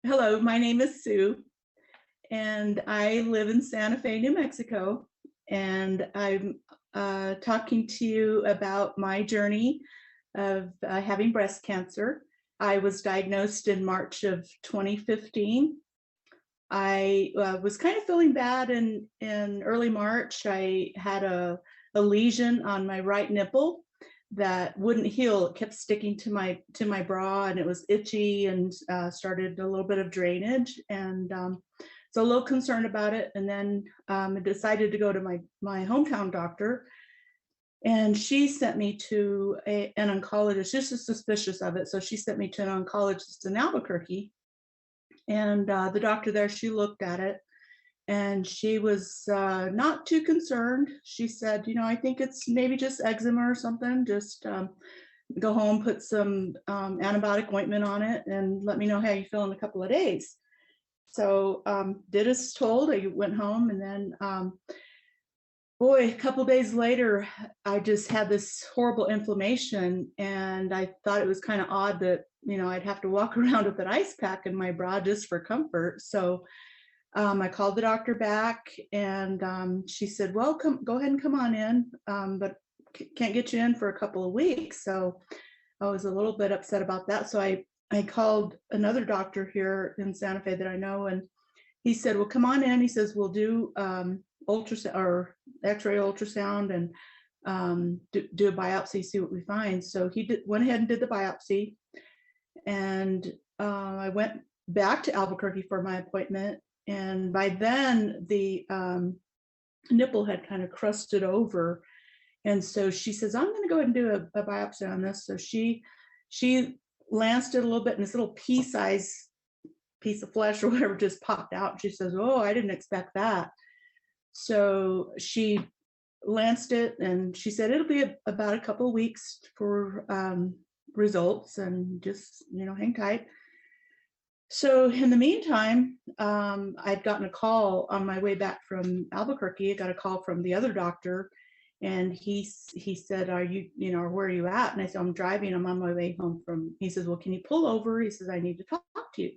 Hello, my name is Sue, and I live in Santa Fe, New Mexico. And I'm talking to you about my journey of having breast cancer. I was diagnosed in March of 2015. I was kind of feeling bad in early March. I had a lesion on my right nipple that wouldn't heal. It kept sticking to my bra, and it was itchy and started a little bit of drainage. And so a little concerned about it. And then I decided to go to my hometown doctor, and she sent me to an oncologist. Just as suspicious of it, so she sent me to an oncologist in Albuquerque. And the doctor there, she looked at it, and she was not too concerned. She said, I think it's maybe just eczema or something. Just go home, put some antibiotic ointment on it, and let me know how you feel in a couple of days. So did as told. I went home, and then boy, a couple of days later, I just had this horrible inflammation, and I thought it was kind of odd that I'd have to walk around with an ice pack in my bra just for comfort. So I called the doctor back, and she said, "Well, go ahead and come on in, but can't get you in for a couple of weeks." So I was a little bit upset about that. So I called another doctor here in Santa Fe that I know, and he said, "Well, come on in." He says, "We'll do ultrasound or X-ray ultrasound and do a biopsy, see what we find." So he went ahead and did the biopsy, and I went back to Albuquerque for my appointment. And by then, the nipple had kind of crusted over. And so she says, "I'm going to go ahead and do a biopsy on this." So she lanced it a little bit, and this little pea-sized piece of flesh or whatever just popped out. She says, "Oh, I didn't expect that." So she lanced it, and she said it'll be about a couple of weeks for results, and just hang tight. So in the meantime, I'd gotten a call on my way back from Albuquerque. I got a call from the other doctor, and he said, "Are you, where are you at?" And I said, "I'm driving. I'm on my way home from." He says, "Well, can you pull over?" He says, "I need to talk to you."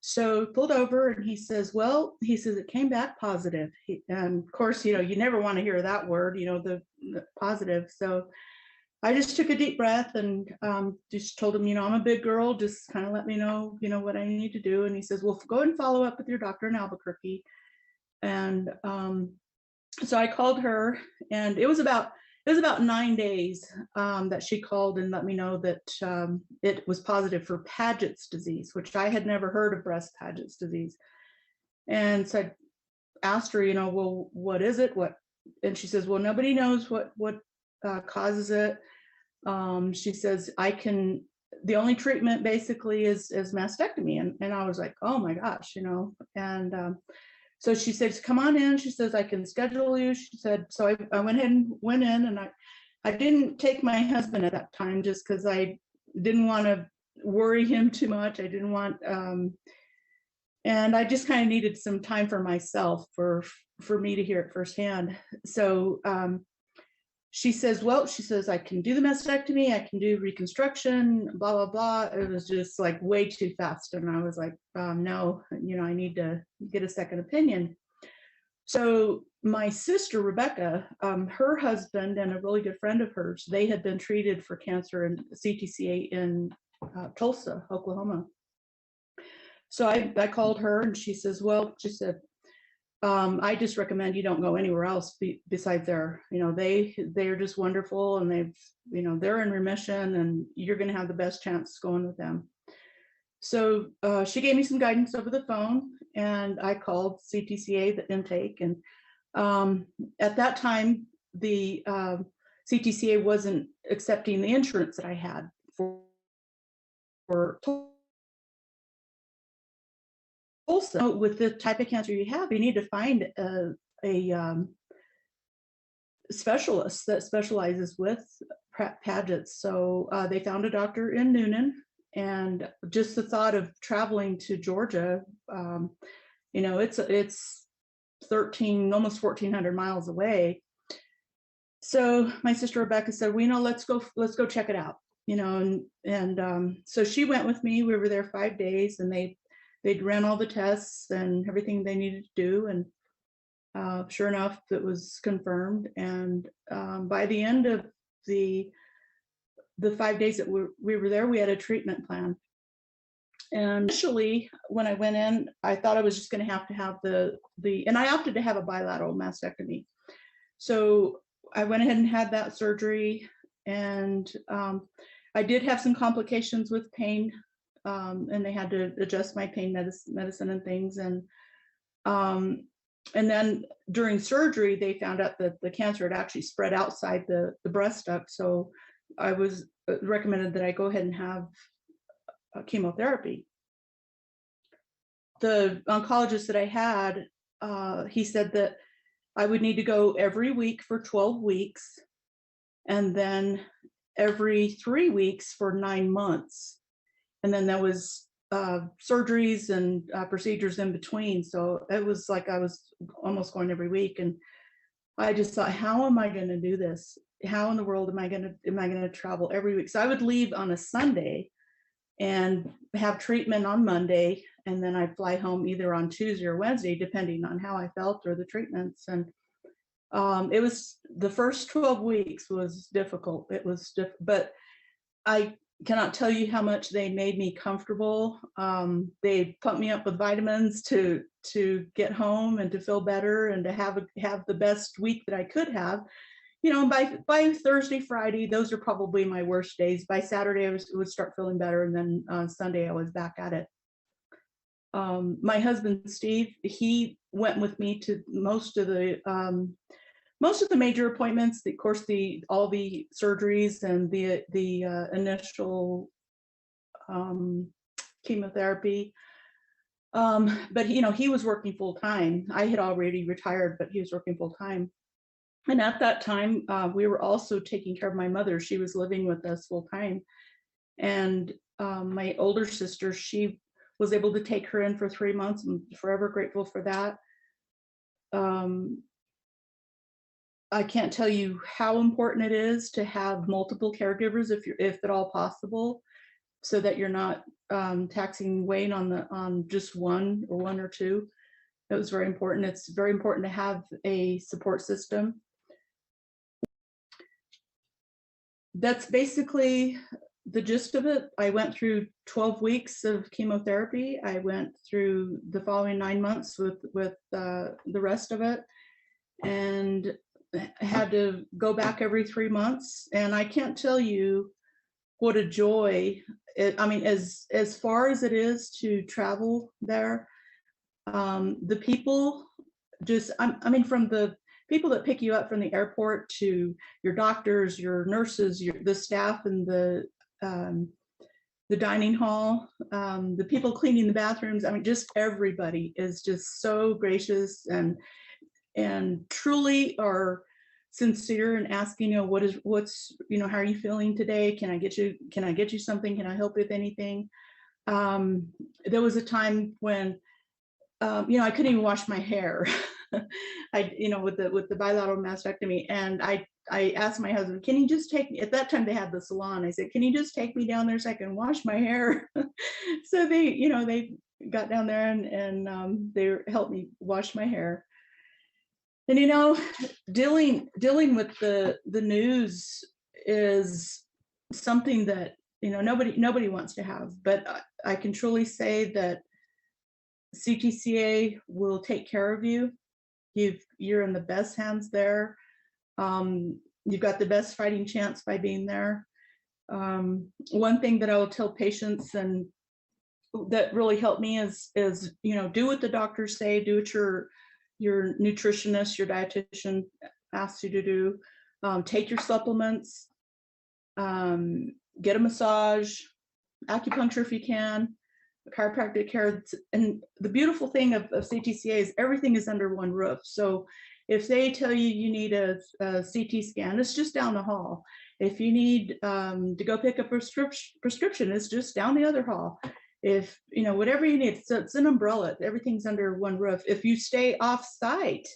So pulled over, and he says, "Well," he says, "it came back positive." And of course, you never want to hear that word, the positive. So I just took a deep breath and just told him, "I'm a big girl. Just kind of let me know, what I need to do." And he says, "Well, go ahead and follow up with your doctor in Albuquerque." And so I called her, and it was about 9 days that she called and let me know that it was positive for Paget's disease, which I had never heard of breast Paget's disease. And so I asked her, "Well, what is it? What?" And she says, "Well, nobody knows what causes it." She says, the only treatment basically is mastectomy. And I was like, "Oh my gosh," and so she says, "Come on in." She says, "I can schedule you." She said, so I went ahead and went in, and I didn't take my husband at that time just because I didn't want to worry him too much. I didn't want, and I just kind of needed some time for myself for me to hear it firsthand. So she says, "Well," she says, "I can do the mastectomy, I can do reconstruction, blah, blah, blah." It was just like way too fast. And I was like, no, I need to get a second opinion. So my sister, Rebecca, her husband and a really good friend of hers, they had been treated for cancer in CTCA in Tulsa, Oklahoma. So I called her, and she says, "Well," she said, "I just recommend you don't go anywhere else besides there. They're just wonderful, and they're in remission, and you're going to have the best chance going with them." So she gave me some guidance over the phone, and I called CTCA, the intake. And at that time, the CTCA wasn't accepting the insurance that I had for Tulsa. With the type of cancer you have, you need to find a specialist that specializes with Paget's. So they found a doctor in Noonan, and just the thought of traveling to Georgia, it's almost 1,400 miles away. So my sister Rebecca said, "Well, let's go check it out." And so she went with me. We were there 5 days, and they they'd ran all the tests and everything they needed to do, and sure enough, it was confirmed. And by the end of the 5 days that we were there, we had a treatment plan. And initially, when I went in, I thought I was just going to have and I opted to have a bilateral mastectomy. So I went ahead and had that surgery, and I did have some complications with pain, and they had to adjust my pain medicine and things. And then during surgery, they found out that the cancer had actually spread outside the breast duct. So I was recommended that I go ahead and have chemotherapy. The oncologist that I had, he said that I would need to go every week for 12 weeks, and then every 3 weeks for 9 months. And then there was surgeries and procedures in between. So it was like I was almost going every week. And I just thought, how am I going to do this? How in the world am I going to travel every week? So I would leave on a Sunday and have treatment on Monday, and then I'd fly home either on Tuesday or Wednesday, depending on how I felt or the treatments. And it was, the first 12 weeks was difficult. It was but I cannot tell you how much they made me comfortable. They pumped me up with vitamins to get home and to feel better and to have the best week that I could have. You know, by Thursday, Friday, those are probably my worst days. By Saturday, I would start feeling better, and then on Sunday, I was back at it. My husband, Steve, he went with me to most of the major appointments. Of course, all the surgeries and the initial chemotherapy. But he was working full time. I had already retired, but he was working full time. And at that time, we were also taking care of my mother. She was living with us full time. And my older sister, she was able to take her in for 3 months. I'm forever grateful for that. I can't tell you how important it is to have multiple caregivers if at all possible, so that you're not taxing weight on just one or two. It was very important. It's very important to have a support system. That's basically the gist of it. I went through 12 weeks of chemotherapy. I went through the following 9 months with the rest of it, and had to go back every 3 months. And I can't tell you what a joy I mean, as far as it is to travel there, the people just, I mean, from the people that pick you up from the airport to your doctors, your nurses, the staff in the dining hall, the people cleaning the bathrooms. I mean, just everybody is just so gracious and truly are sincere and asking, what's, how are you feeling today? Can I get you something? Can I help with anything? There was a time when I couldn't even wash my hair. With the bilateral mastectomy, and I asked my husband, can you just take me? At that time they had the salon. I said, can you just take me down there so I can wash my hair? So they got down there and they helped me wash my hair. And dealing with the news is something that nobody wants to have, but I can truly say that CTCA will take care of you. You're in the best hands there. You've got the best fighting chance by being there. One thing that I will tell patients and that really helped me is do what the doctors say, do what your nutritionist, your dietitian asks you to do. Take your supplements, get a massage, acupuncture if you can, chiropractic care. And the beautiful thing of CTCA is everything is under one roof. So if they tell you need a CT scan, it's just down the hall. If you need to go pick up a prescription, it's just down the other hall. If whatever you need, so it's an umbrella. Everything's under one roof. If you stay off site,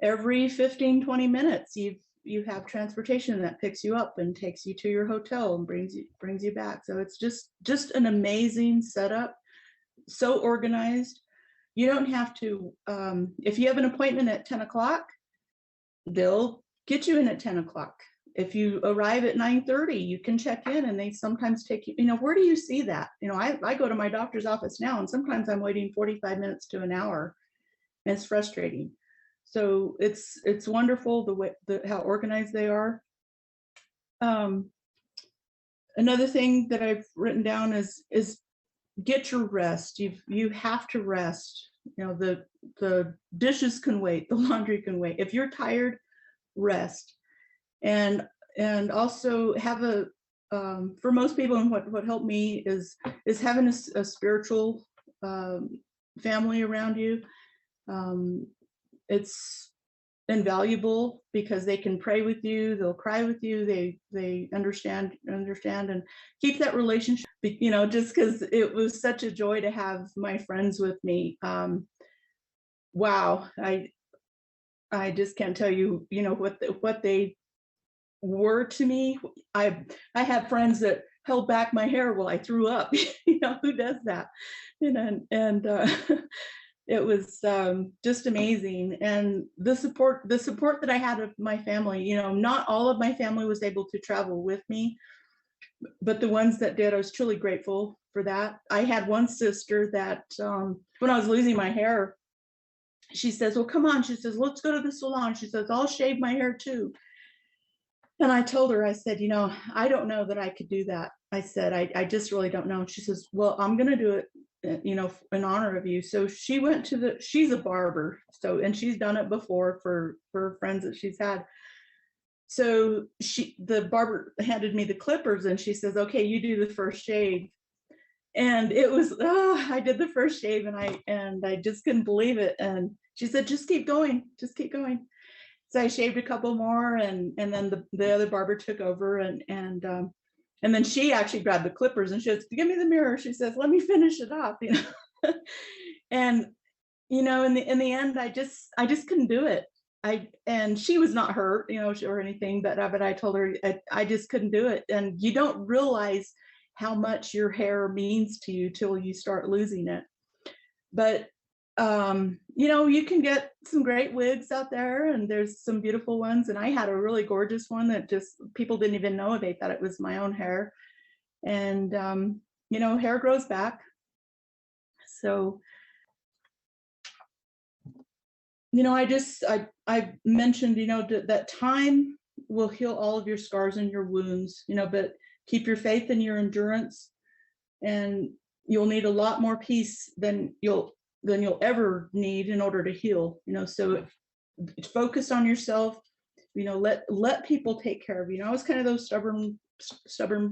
every 15-20 minutes you have transportation that picks you up and takes you to your hotel and brings you back. So it's just an amazing setup. so organized. You don't have to, if you have an appointment at 10 o'clock, they'll get you in at 10 o'clock. If you arrive at 9:30, you can check in, and they sometimes take you, where do you see that? I go to my doctor's office now, and sometimes I'm waiting 45 minutes to an hour, and it's frustrating. So it's wonderful the way how organized they are. Another thing that I've written down is get your rest. You have to rest. The dishes can wait, the laundry can wait. If you're tired, rest. And also have a, for most people, and what helped me is having a spiritual family around you. It's invaluable because they can pray with you, they'll cry with you, they understand and keep that relationship, just because it was such a joy to have my friends with me. Wow, I just can't tell you, what they were to me. I had friends that held back my hair while I threw up. Who does that? And it was just amazing. And the support that I had of my family, not all of my family was able to travel with me, but the ones that did, I was truly grateful for that. I had one sister that when I was losing my hair, she says, well, come on, she says, let's go to the salon. She says, I'll shave my hair too. And I told her, I said, I don't know that I could do that. I said, I just really don't know. And she says, well, I'm going to do it, in honor of you. So she went to she's a barber. So, and she's done it before for friends that she's had. So the barber handed me the clippers, and she says, okay, you do the first shave. And it was, I did the first shave, and I just couldn't believe it. And she said, just keep going, just keep going. So I shaved a couple more, and then the other barber took over, and then she actually grabbed the clippers, and she says, give me the mirror. She says, let me finish it off, and in the end, I just couldn't do it. And she was not hurt, or anything, but I told her I just couldn't do it. And you don't realize how much your hair means to you till you start losing it. But you can get some great wigs out there, and there's some beautiful ones. And I had a really gorgeous one that just people didn't even know about, that it was my own hair. And hair grows back. So I mentioned, that time will heal all of your scars and your wounds, but keep your faith and your endurance, and you'll need a lot more peace than you'll ever need in order to heal. So focus on yourself. Let people take care of you. I was kind of those stubborn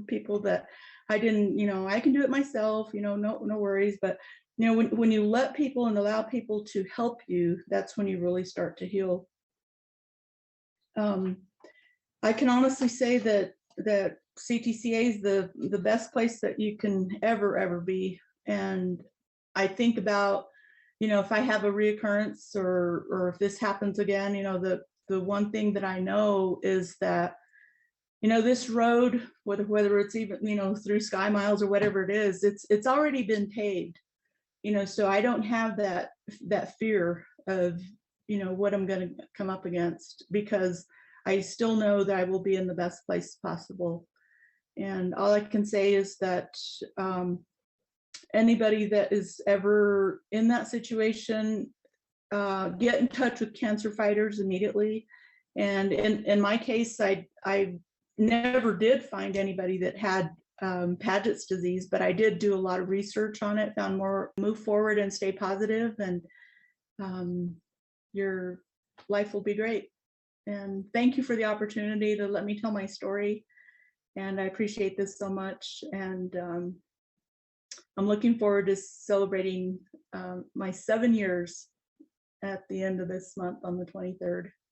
people that I didn't, I can do it myself, no worries. But when you let people and allow people to help you, that's when you really start to heal. I can honestly say that CTCA is the best place that you can ever be. And I think about, if I have a reoccurrence, or if this happens again, the one thing that I know is that, this road, whether it's even, through Sky Miles or whatever it is, it's already been paved. So I don't have that fear of, what I'm going to come up against, because I still know that I will be in the best place possible. And all I can say is that anybody that is ever in that situation, get in touch with cancer fighters immediately. And in my case, I never did find anybody that had Paget's disease, but I did do a lot of research on it, found more. Move forward and stay positive, and your life will be great. And thank you for the opportunity to let me tell my story. And I appreciate this so much. And I'm looking forward to celebrating my 7 years at the end of this month on the 23rd.